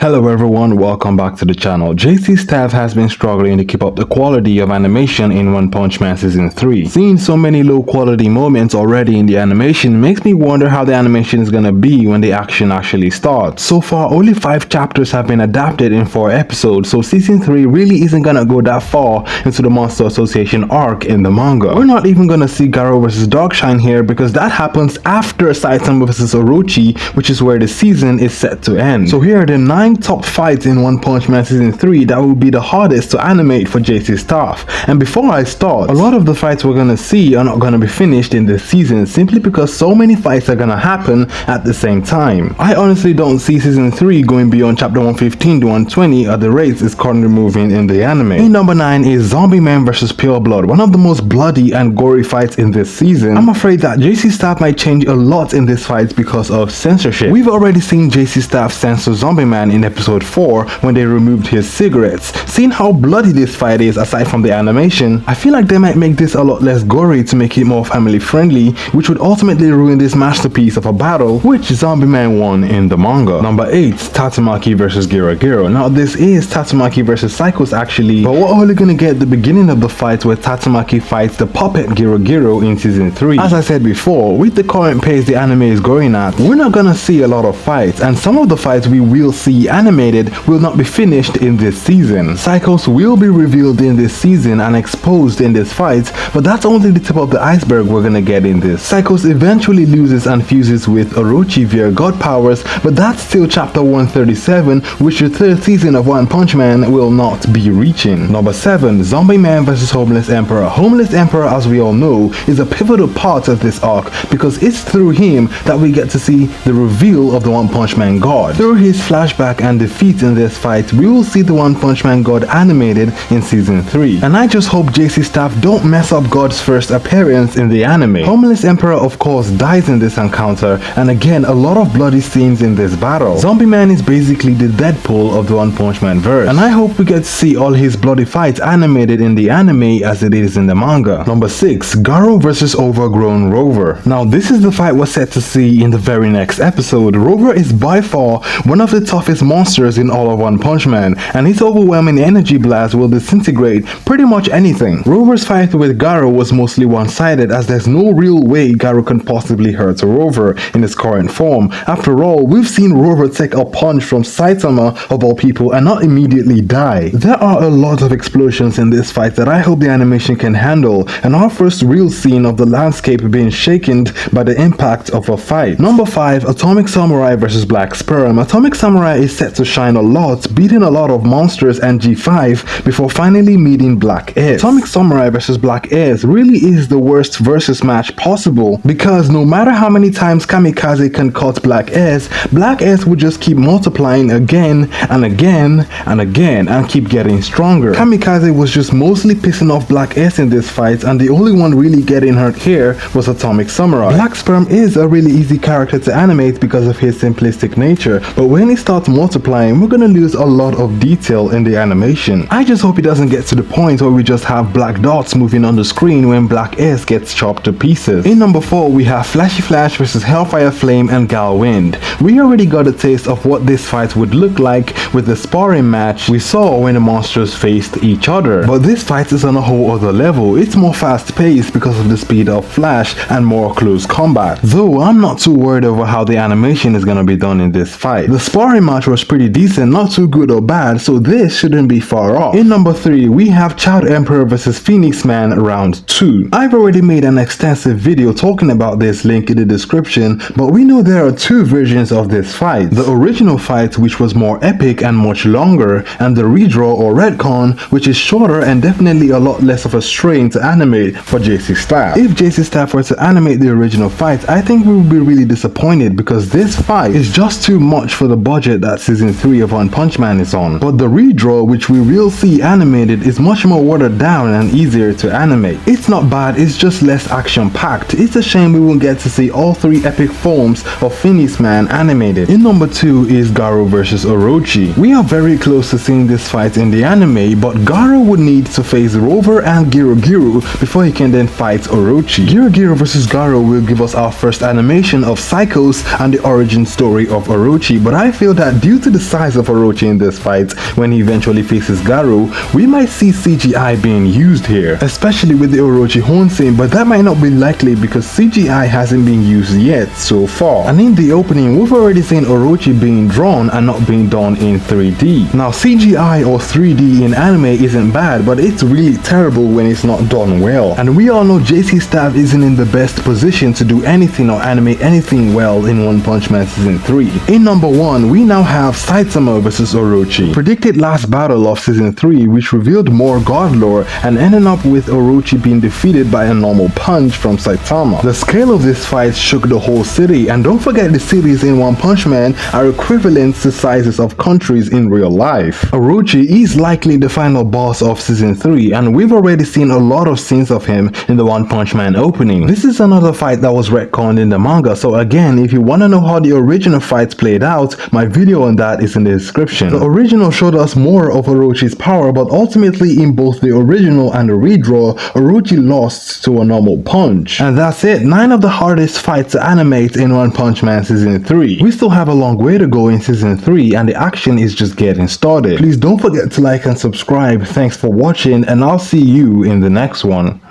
Hello everyone, welcome back to the channel. JC.staff has been struggling to keep up the quality of animation in One Punch Man Season 3. Seeing so many low quality moments already in the animation makes me wonder how the animation is gonna be when the action actually starts. So far, only 5 chapters have been adapted in 4 episodes, so Season 3 really isn't gonna go that far into the Monster Association arc in the manga. We're not even gonna see Garou vs Darkshine here because that happens after Saitama vs Orochi, which is where the season is set to end. So here are the 9 top fights in One Punch Man Season 3 that will be the hardest to animate for JC.staff. And before I start, a lot of the fights we're gonna see are not gonna be finished in this season simply because so many fights are gonna happen at the same time. I honestly don't see Season 3 going beyond chapter 115 to 120 at the rates it's currently moving in the anime. In number 9 is Zombie Man vs Pure Blood, one of the most bloody and gory fights in this season. I'm afraid that JC.staff might change a lot in this fight because of censorship. We've already seen JC.staff censor Zombie Man in episode 4 when they removed his cigarettes. Seeing how bloody this fight is aside from the animation, I feel like they might make this a lot less gory to make it more family friendly, which would ultimately ruin this masterpiece of a battle which Zombie Man won in the manga. Number 8, Tatsumaki vs Garou. Now this is Tatsumaki vs Psychos actually, but we're only gonna get the beginning of the fight where Tatsumaki fights the puppet Garou in Season 3. As I said before, with the current pace the anime is going at, we're not gonna see a lot of fights, and some of the fights we will see animated will not be finished in this season. Psychos will be revealed in this season and exposed in this fight, but that's only the tip of the iceberg we're gonna get in this. Psychos eventually loses and fuses with Orochi via god powers, but that's still chapter 137, which the 3rd season of One Punch Man will not be reaching. Number 7, Zombie Man vs Homeless Emperor. Homeless Emperor, as we all know, is a pivotal part of this arc because it's through him that we get to see the reveal of the One Punch Man god. Through his flashback and defeat in this fight, we will see the One Punch Man god animated in Season 3. And I just hope JC.staff don't mess up God's first appearance in the anime. Homeless Emperor of course dies in this encounter, and again a lot of bloody scenes in this battle. Zombie Man is basically the Deadpool of the One Punch Man verse, and I hope we get to see all his bloody fights animated in the anime as it is in the manga. Number 6, Garou vs Overgrown Rover. Now this is the fight we're set to see in the very next episode. Rover is by far one of the toughest monsters in all of One Punch Man, and his overwhelming energy blast will disintegrate pretty much anything. Rover's fight with Garou was mostly one-sided as there's no real way Garou can possibly hurt Rover in his current form. After all, we've seen Rover take a punch from Saitama of all people and not immediately die. There are a lot of explosions in this fight that I hope the animation can handle, and our first real scene of the landscape being shaken by the impact of a fight. Number 5, Atomic Samurai vs Black Sperm. Atomic Samurai is set to shine a lot, beating a lot of monsters and G5 before finally meeting Black S. Atomic Samurai vs Black S really is the worst versus match possible because no matter how many times Kamikaze can cut Black S would just keep multiplying again and again and again and keep getting stronger. Kamikaze was just mostly pissing off Black S in this fight, and the only one really getting hurt here was Atomic Samurai. Black Sperm is a really easy character to animate because of his simplistic nature, but when he starts multiplying, we're gonna lose a lot of detail in the animation. I just hope it doesn't get to the point where we just have black dots moving on the screen when Black S gets chopped to pieces. In number 4, we have Flashy Flash vs Hellfire Flame and Gal Wind. We already got a taste of what this fight would look like with the sparring match we saw when the monsters faced each other, but this fight is on a whole other level. It's more fast paced because of the speed of Flash and more close combat, though I'm not too worried over how the animation is gonna be done in this fight. The sparring match was pretty decent, not too good or bad, so this shouldn't be far off. In number 3, we have Child Emperor vs Phoenix Man round 2. I've already made an extensive video talking about this, link in the description, but we know there are 2 versions of this fight. The original fight, which was more epic and much longer, and the redraw or retcon, which is shorter and definitely a lot less of a strain to animate for JC.staff. If JC.staff were to animate the original fight, I think we would be really disappointed because this fight is just too much for the budget that Season 3 of One Punch Man is on. But the redraw, which we will see animated, is much more watered down and easier to animate. It's not bad, it's just less action packed. It's a shame we won't get to see all 3 epic forms of Phoenix Man animated. In number 2 is Garou vs Orochi. We are very close to seeing this fight in the anime, but Garou would need to face Rover and Garou before he can then fight Orochi. Garou vs Garou will give us our first animation of Psychos and the origin story of Orochi, but I feel that due due to the size of Orochi in this fight, when he eventually faces Garou, we might see CGI being used here, especially with the Orochi horn scene, but that might not be likely because CGI hasn't been used yet so far. And in the opening, we've already seen Orochi being drawn and not being done in 3D. Now CGI or 3D in anime isn't bad, but it's really terrible when it's not done well. And we all know JC.staff isn't in the best position to do anything or animate anything well in One Punch Man Season 3. In number 1, we now have Saitama vs Orochi. Predicted last battle of Season 3, which revealed more god lore and ended up with Orochi being defeated by a normal punch from Saitama. The scale of this fight shook the whole city, and don't forget the cities in One Punch Man are equivalent to sizes of countries in real life. Orochi is likely the final boss of Season 3, and we've already seen a lot of scenes of him in the One Punch Man opening. This is another fight that was retconned in the manga, so again, if you want to know how the original fights played out, my video on that is in the description. The original showed us more of Orochi's power, but ultimately in both the original and the redraw, Orochi lost to a normal punch. And that's it, 9 of the hardest fights to animate in One Punch Man Season 3. We still have a long way to go in Season 3 and the action is just getting started. Please don't forget to like and subscribe. Thanks for watching and I'll see you in the next one.